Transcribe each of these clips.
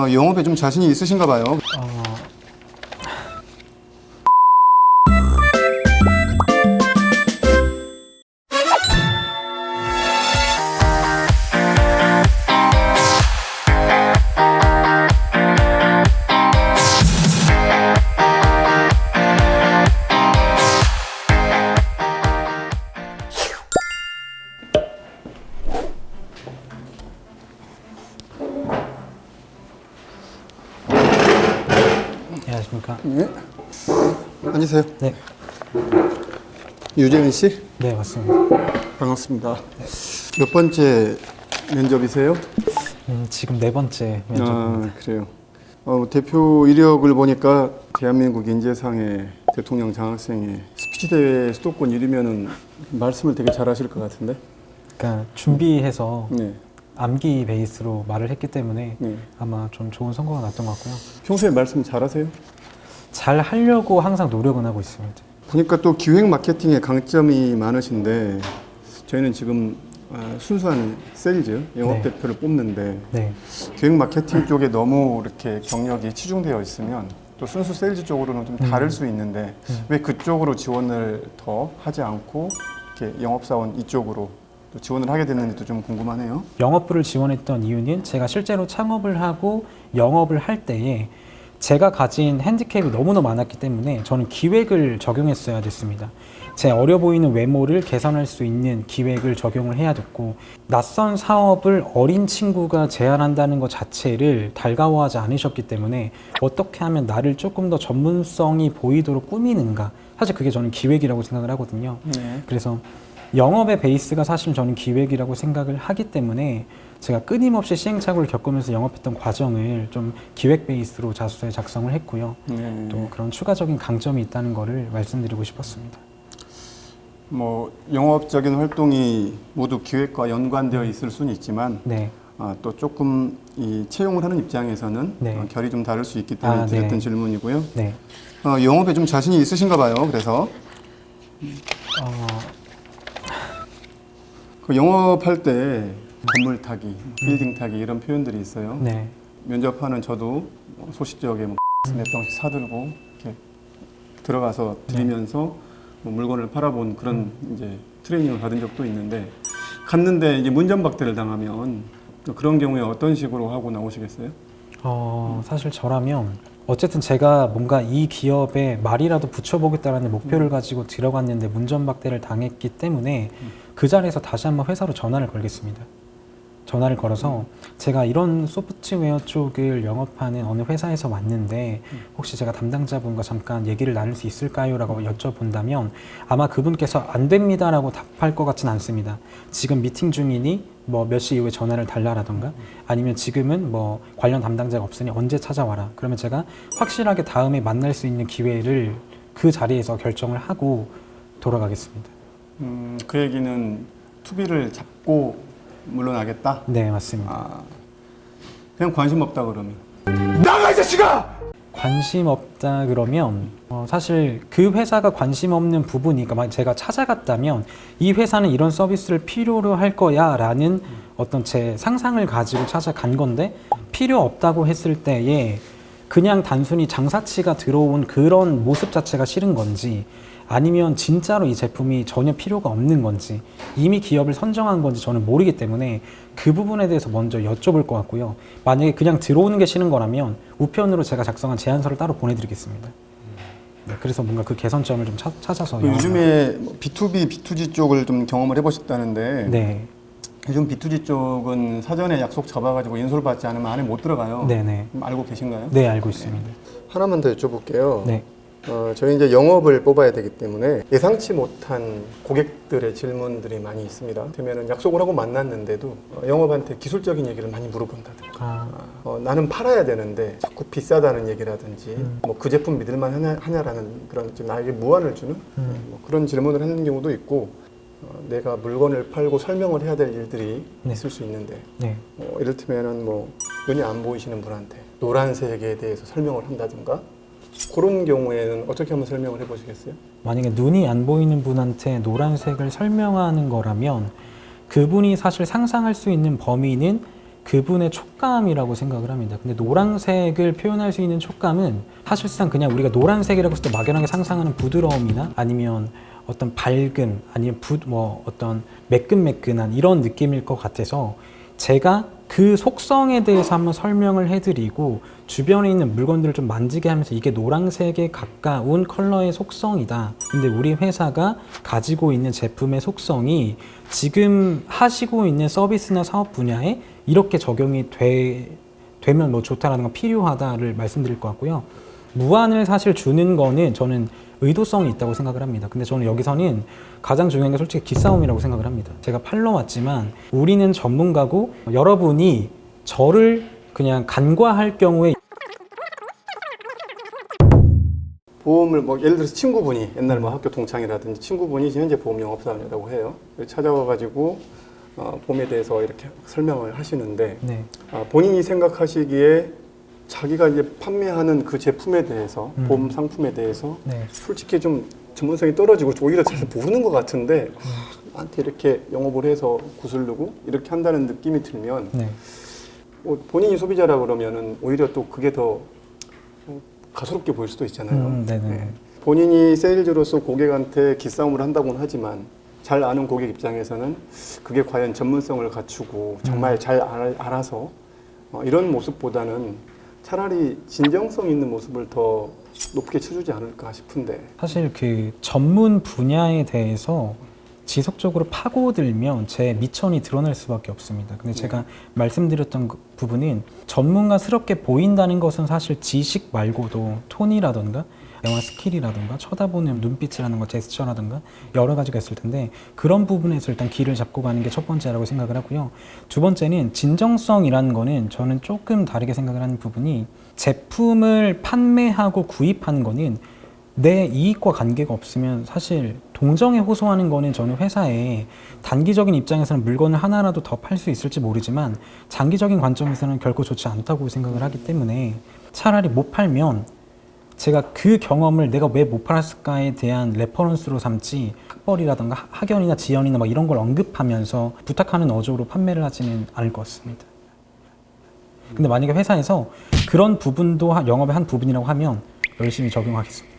영업에 좀 자신이 있으신가 봐요. 안녕하십니까? 네. 앉으세요. 네. 유재은 씨? 네, 맞습니다. 반갑습니다. 몇 번째 면접이세요? 지금 네 번째 면접입니다. 그래요. 대표 이력을 보니까 대한민국 인재상의 대통령 장학생회 스피치 대회 수도권 1위면은 말씀을 되게 잘하실 것 같은데. 그러니까 준비해서 네. 암기 베이스로 말을 했기 때문에 네. 아마 좀 좋은 성과가 났던 것 같고요. 평소에 말씀 잘하세요? 잘 하려고 항상 노력은 하고 있습니다. 보니까 또 기획 마케팅에 강점이 많으신데 저희는 지금 순수한 세일즈 영업 네. 대표를 뽑는데 네. 기획 마케팅 쪽에 너무 이렇게 경력이 치중되어 있으면 또 순수 세일즈 쪽으로는 좀 다를 수 있는데 왜 그쪽으로 지원을 더 하지 않고 이렇게 영업사원 이쪽으로 또 지원을 하게 됐는지도 좀 궁금하네요. 영업부를 지원했던 이유는 제가 실제로 창업을 하고 영업을 할 때에 제가 가진 핸디캡이 너무나 많았기 때문에 저는 기획을 적용했어야 됐습니다. 제 어려 보이는 외모를 개선할 수 있는 기획을 적용을 해야 됐고, 낯선 사업을 어린 친구가 제안한다는 것 자체를 달가워하지 않으셨기 때문에 어떻게 하면 나를 조금 더 전문성이 보이도록 꾸미는가, 사실 그게 저는 기획이라고 생각을 하거든요. 네. 그래서 영업의 베이스가 사실 저는 기획이라고 생각을 하기 때문에 제가 끊임없이 시행착오를 겪으면서 영업했던 과정을 좀 기획 베이스로 자소서에 작성을 했고요. 네. 또 그런 추가적인 강점이 있다는 거를 말씀드리고 싶었습니다. 뭐 영업적인 활동이 모두 기획과 연관되어 있을 수는 있지만 네. 또 조금 이 채용을 하는 입장에서는 네. 결이 좀 다를 수 있기 때문에 네. 드렸던 질문이고요. 네. 영업에 좀 자신이 있으신가 봐요. 그래서 그 영업할 때 건물 타기, 빌딩 타기 이런 표현들이 있어요. 네. 면접하는 저도 소시적에 몇 병씩 사들고 이렇게 들어가서 드리면서 뭐 물건을 팔아본 그런 이제 트레이닝을 받은 적도 있는데 갔는데 이제 문전박대를 당하면 그런 경우에 어떤 식으로 하고 나오시겠어요? 사실 저라면 어쨌든 제가 뭔가 이 기업에 말이라도 붙여보겠다라는 목표를 가지고 들어갔는데 문전박대를 당했기 때문에 그 자리에서 다시 한번 회사로 전화를 걸겠습니다. 전화를 걸어서 제가 이런 소프트웨어 쪽을 영업하는 어느 회사에서 왔는데 혹시 제가 담당자분과 잠깐 얘기를 나눌 수 있을까요? 라고 여쭤본다면 아마 그분께서 안 됩니다 라고 답할 것 같진 않습니다. 지금 미팅 중이니 뭐 몇 시 이후에 전화를 달라라던가 아니면 지금은 뭐 관련 담당자가 없으니 언제 찾아와라. 그러면 제가 확실하게 다음에 만날 수 있는 기회를 그 자리에서 결정을 하고 돌아가겠습니다. 그 얘기는 투비를 잡고 물러나겠다? 네, 맞습니다. 그냥 관심 없다 그러면? 나가 이 자식아! 관심 없다 그러면 사실 그 회사가 관심 없는 부분이 그러니까 제가 찾아갔다면 이 회사는 이런 서비스를 필요로 할 거야 라는 어떤 제 상상을 가지고 찾아간 건데 필요 없다고 했을 때에 그냥 단순히 장사치가 들어온 그런 모습 자체가 싫은 건지 아니면 진짜로 이 제품이 전혀 필요가 없는 건지 이미 기업을 선정한 건지 저는 모르기 때문에 그 부분에 대해서 먼저 여쭤볼 것 같고요. 만약에 그냥 들어오는 게 싫은 거라면 우편으로 제가 작성한 제안서를 따로 보내드리겠습니다. 네, 그래서 뭔가 그 개선점을 좀 찾아서 요즘에 B2B, B2G 쪽을 좀 경험을 해보셨다는데 네. 요즘 B2G 쪽은 사전에 약속 잡아가지고 인솔 받지 않으면 안에 못 들어가요. 네네. 알고 계신가요? 네, 알고 있습니다. 하나만 더 여쭤볼게요. 네. 저희 이제 영업을 뽑아야 되기 때문에 예상치 못한 고객들의 질문들이 많이 있습니다. 되면은 약속을 하고 만났는데도 영업한테 기술적인 얘기를 많이 물어본다든가 나는 팔아야 되는데 자꾸 비싸다는 얘기라든지 뭐 그 제품 믿을만 하냐라는 그런 좀 나에게 무안을 주는 뭐 그런 질문을 하는 경우도 있고 내가 물건을 팔고 설명을 해야 될 일들이 네. 있을 수 있는데 네. 이를테면은 뭐 눈이 안 보이시는 분한테 노란색에 대해서 설명을 한다든가 그런 경우에는 어떻게 한번 설명을 해보시겠어요? 만약에 눈이 안 보이는 분한테 노란색을 설명하는 거라면 그분이 사실 상상할 수 있는 범위는 그분의 촉감이라고 생각을 합니다. 근데 노란색을 표현할 수 있는 촉감은 사실상 그냥 우리가 노란색이라고 했을 때 막연하게 상상하는 부드러움이나 아니면 어떤 밝음, 아니면 어떤 매끈매끈한 이런 느낌일 것 같아서 제가 그 속성에 대해서 한번 설명을 해드리고 주변에 있는 물건들을 좀 만지게 하면서 이게 노란색에 가까운 컬러의 속성이다. 근데 우리 회사가 가지고 있는 제품의 속성이 지금 하시고 있는 서비스나 사업 분야에 이렇게 적용이 되면 뭐 좋다라는 건 필요하다를 말씀드릴 것 같고요. 무안을 사실 주는 거는 저는 의도성이 있다고 생각을 합니다. 근데 저는 여기서는 가장 중요한 게 솔직히 기싸움이라고 생각을 합니다. 제가 팔러 왔지만 우리는 전문가고 여러분이 저를 그냥 간과할 경우에 보험을 뭐 예를 들어서 친구분이 옛날 뭐 학교 동창이라든지 친구분이 현재 보험 영업사원이라고 해요. 찾아와가지고 보험에 대해서 이렇게 설명을 하시는데 네. 본인이 생각하시기에 자기가 이제 판매하는 그 제품에 대해서 보험 상품에 대해서 네. 솔직히 좀 전문성이 떨어지고 오히려 잘 모르는 것 같은데 나한테 이렇게 영업을 해서 구슬르고 이렇게 한다는 느낌이 들면 네. 본인이 소비자라 그러면은 오히려 또 그게 더 가소롭게 보일 수도 있잖아요. 네네. 네. 본인이 세일즈로서 고객한테 기싸움을 한다고는 하지만 잘 아는 고객 입장에서는 그게 과연 전문성을 갖추고 정말 잘 알아서 이런 모습보다는 차라리 진정성 있는 모습을 더 높게 쳐주지 않을까 싶은데 사실 그 전문 분야에 대해서 지속적으로 파고들면 제 미천이 드러날 수밖에 없습니다. 근데 제가 말씀드렸던 그 부분은 전문가스럽게 보인다는 것은 사실 지식 말고도 톤이라던가 영화 스킬이라던가 쳐다보는 눈빛이라는 제스처라던가 여러 가지가 있을 텐데 그런 부분에서 일단 길을 잡고 가는 게 첫 번째라고 생각을 하고요. 두 번째는 진정성이라는 거는 저는 조금 다르게 생각을 하는 부분이 제품을 판매하고 구입하는 거는 내 이익과 관계가 없으면 사실 동정에 호소하는 거는 저는 회사에 단기적인 입장에서는 물건을 하나라도 더 팔 수 있을지 모르지만 장기적인 관점에서는 결코 좋지 않다고 생각을 하기 때문에 차라리 못 팔면 제가 그 경험을 내가 왜 못 팔았을까에 대한 레퍼런스로 삼지 학벌이라든가 학연이나 지연이나 막 이런 걸 언급하면서 부탁하는 어조로 판매를 하지는 않을 것 같습니다. 근데 만약에 회사에서 그런 부분도 영업의 한 부분이라고 하면 열심히 적용하겠습니다.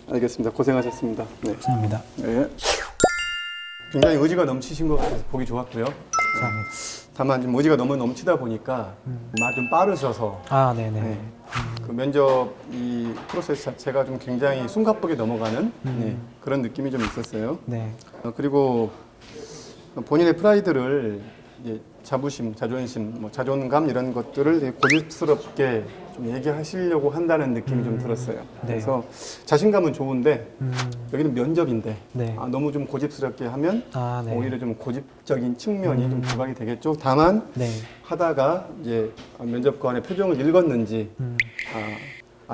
알겠습니다. 고생하셨습니다. 네. 감사합니다. 네. 굉장히 의지가 넘치신 것 같아서 보기 좋았고요. 감사합니다. 다만 좀 의지가 너무 넘치다 보니까 말이 좀 빠르셔서 네네. 네. 그 면접 이 프로세스 자체가 좀 굉장히 숨가쁘게 넘어가는 네, 그런 느낌이 좀 있었어요. 네. 그리고 본인의 프라이드를 이제 자부심, 자존심, 뭐 자존감 이런 것들을 되게 고집스럽게 좀 얘기하시려고 한다는 느낌이 좀 들었어요. 네. 그래서 자신감은 좋은데 여기는 면접인데 네. 너무 좀 고집스럽게 하면 네. 오히려 좀 고집적인 측면이 좀 부각이 되겠죠. 다만 네. 하다가 이제 면접관의 표정을 읽었는지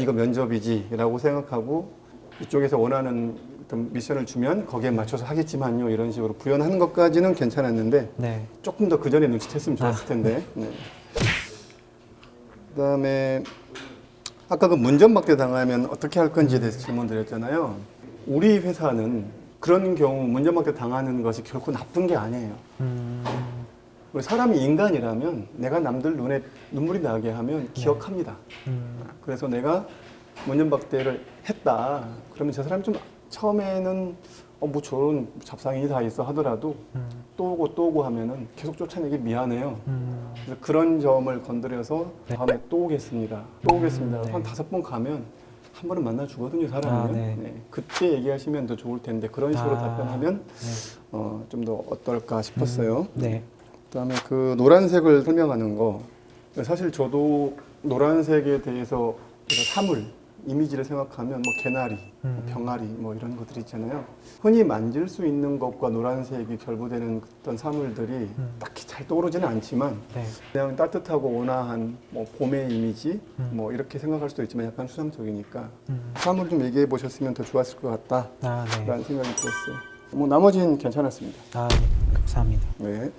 이거 면접이지라고 생각하고 이쪽에서 원하는 어떤 미션을 주면 거기에 맞춰서 하겠지만요 이런 식으로 구현하는 것까지는 괜찮았는데 네. 조금 더 그 전에 눈치챘으면 좋았을 텐데. 네. 그다음에 아까 그 문전박대 당하면 어떻게 할 건지에 대해서 질문드렸잖아요. 우리 회사는 그런 경우 문전박대 당하는 것이 결코 나쁜 게 아니에요. 우리 사람이 인간이라면 내가 남들 눈에 눈물이 나게 하면 기억합니다. 그래서 내가 문전박대를 했다. 그러면 저 사람이 좀 처음에는 뭐 저런 잡상인이 다 있어 하더라도 또 오고 하면은 계속 쫓아내기 미안해요. 그래서 그런 점을 건드려서 다음에 또 오겠습니다. 또 오겠습니다. 한 5번 가면 한 번은 만나 주거든요, 사람은. 네. 그때 얘기하시면 더 좋을 텐데 그런 식으로 답변하면 좀 더 어떨까 싶었어요. 네. 그다음에 그 노란색을 설명하는 거 사실 저도 노란색에 대해서 사물 이미지를 생각하면 뭐 개나리, 병아리 뭐 이런 것들이 있잖아요. 흔히 만질 수 있는 것과 노란색이 결부되는 어떤 사물들이 딱히 잘 떠오르지는 않지만 네. 그냥 따뜻하고 온화한 뭐 봄의 이미지 뭐 이렇게 생각할 수도 있지만 약간 수상적이니까 사물 좀 얘기해 보셨으면 더 좋았을 것 같다라는 네. 생각이 들었어요. 뭐 나머지는 괜찮았습니다. 감사합니다. 네.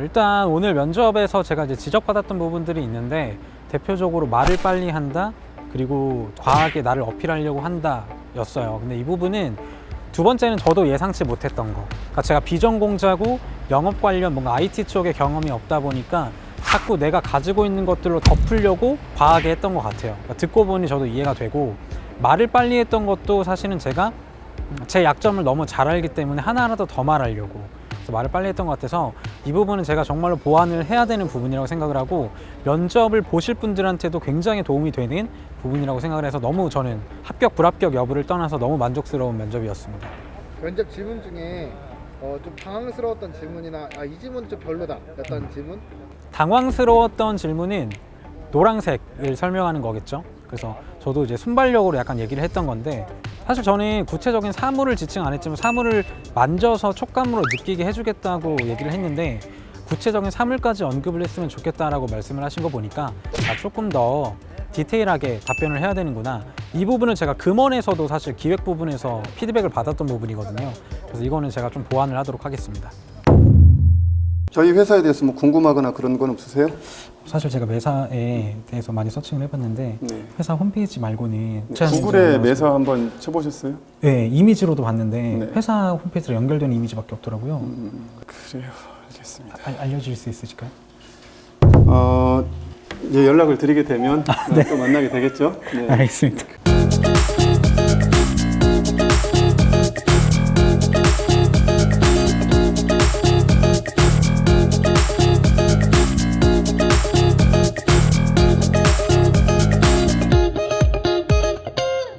일단 오늘 면접에서 제가 이제 지적받았던 부분들이 있는데 대표적으로 말을 빨리 한다 그리고 과하게 나를 어필하려고 한다 였어요. 근데 이 부분은 두 번째는 저도 예상치 못했던 거. 그러니까 제가 비전공자고 영업 관련 뭔가 IT 쪽에 경험이 없다 보니까 자꾸 내가 가지고 있는 것들로 덮으려고 과하게 했던 것 같아요. 그러니까 듣고 보니 저도 이해가 되고, 말을 빨리 했던 것도 사실은 제가 제 약점을 너무 잘 알기 때문에 하나라도 더 말하려고 그래서 말을 빨리 했던 것 같아서 이 부분은 제가 정말로 보완을 해야 되는 부분이라고 생각을 하고, 면접을 보실 분들한테도 굉장히 도움이 되는 부분이라고 생각을 해서 너무 저는 합격 불합격 여부를 떠나서 너무 만족스러운 면접이었습니다. 면접 질문 중에 좀 당황스러웠던 질문이나 이 질문은 좀 별로다 였던 질문? 당황스러웠던 질문은 노란색을 설명하는 거겠죠. 그래서 저도 이제 순발력으로 약간 얘기를 했던 건데, 사실 저는 구체적인 사물을 지칭 안 했지만 사물을 만져서 촉감으로 느끼게 해주겠다고 얘기를 했는데, 구체적인 사물까지 언급을 했으면 좋겠다라고 말씀을 하신 거 보니까 조금 더 디테일하게 답변을 해야 되는구나. 이 부분은 제가 금원에서도 사실 기획 부분에서 피드백을 받았던 부분이거든요. 그래서 이거는 제가 좀 보완을 하도록 하겠습니다. 저희 회사에 대해서 뭐 궁금하거나 그런 건 없으세요? 사실 제가 매사에 대해서 많이 서칭을 해봤는데 네. 회사 홈페이지 말고는 구글에 매사 한번 쳐보셨어요? 네, 이미지로도 봤는데 네. 회사 홈페이지랑 연결된 이미지밖에 없더라고요. 그래요. 알겠습니다. 알려줄 수 있으실까요? 이제 연락을 드리게 되면 또 만나게 되겠죠? 네. 알겠습니다.